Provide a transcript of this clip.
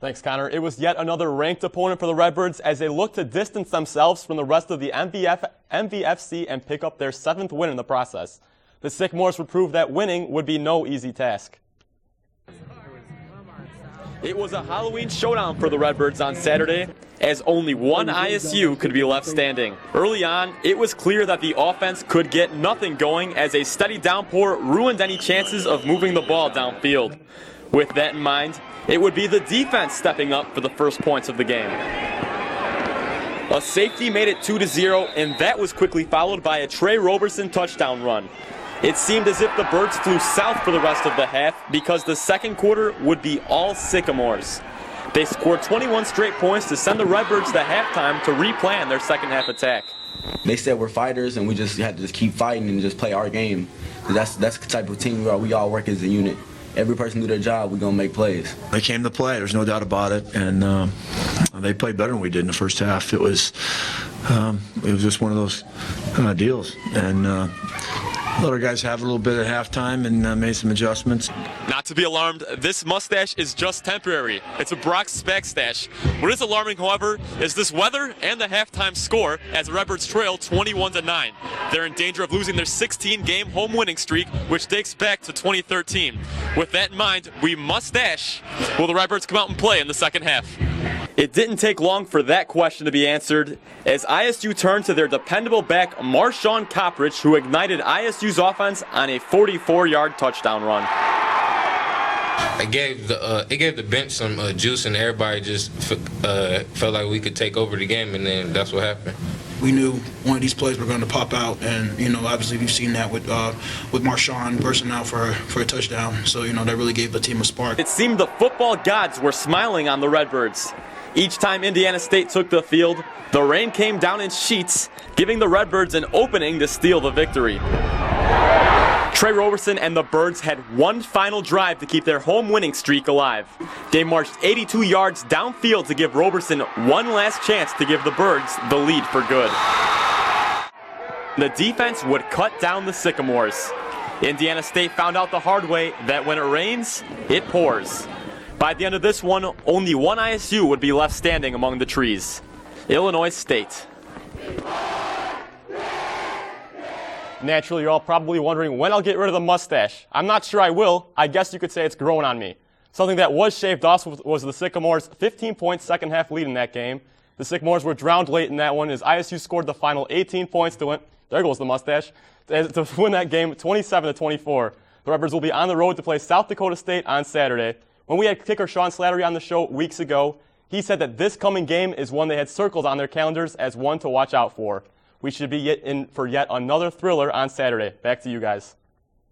Thanks, Connor. It was yet another ranked opponent for the Redbirds as they look to distance themselves from the rest of the MVFC and pick up their 7th win in the process. The Sycamores would prove that winning would be no easy task. It was a Halloween showdown for the Redbirds on Saturday, as only one ISU could be left standing. Early on, it was clear that the offense could get nothing going as a steady downpour ruined any chances of moving the ball downfield. With that in mind, it would be the defense stepping up for the first points of the game. A safety made it 2-0, and that was quickly followed by a Trey Roberson touchdown run. It seemed as if the Birds flew south for the rest of the half because the second quarter would be all Sycamores. They scored 21 straight points to send the Redbirds to halftime to replan their second half attack. They said we're fighters and we just had to just keep fighting and just play our game. That's the type of team we are. We all work as a unit. Every person do their job, we're going to make plays. They came to play, there's no doubt about it, and they played better than we did in the first half. It was just one of those deals, and let our guys have a little bit at halftime and made some adjustments. Not to be alarmed, this mustache is just temporary. It's a Brock stash. What is alarming, however, is this weather and the halftime score as the Redbirds trail 21-9. They're in danger of losing their 16-game home winning streak, which dates back to 2013. With that in mind, we must dash. Will the Redbirds come out and play in the second half? It didn't take long for that question to be answered as ISU turned to their dependable back, Marshawn Coppridge, who ignited ISU's offense on a 44-yard touchdown run. It gave the bench some juice, and everybody just felt like we could take over the game, and then that's what happened. We knew one of these plays were going to pop out, and obviously we've seen that with Marshawn bursting out for a touchdown. So that really gave the team a spark. It seemed the football gods were smiling on the Redbirds. Each time Indiana State took the field, the rain came down in sheets, giving the Redbirds an opening to steal the victory. Trey Roberson and the Birds had one final drive to keep their home winning streak alive. They marched 82 yards downfield to give Roberson one last chance to give the Birds the lead for good. The defense would cut down the Sycamores. Indiana State found out the hard way that when it rains, it pours. By the end of this one, only one ISU would be left standing among the trees: Illinois State. Naturally, you're all probably wondering when I'll get rid of the mustache. I'm not sure I will. I guess you could say it's growing on me. Something that was shaved off was the Sycamores' 15-point second-half lead in that game. The Sycamores were drowned late in that one as ISU scored the final 18 points to win. There goes the mustache. To win that game 27-24. The Redbirds will be on the road to play South Dakota State on Saturday. When we had kicker Sean Slattery on the show weeks ago, he said that this coming game is one they had circled on their calendars as one to watch out for. We should be in for yet another thriller on Saturday. Back to you guys.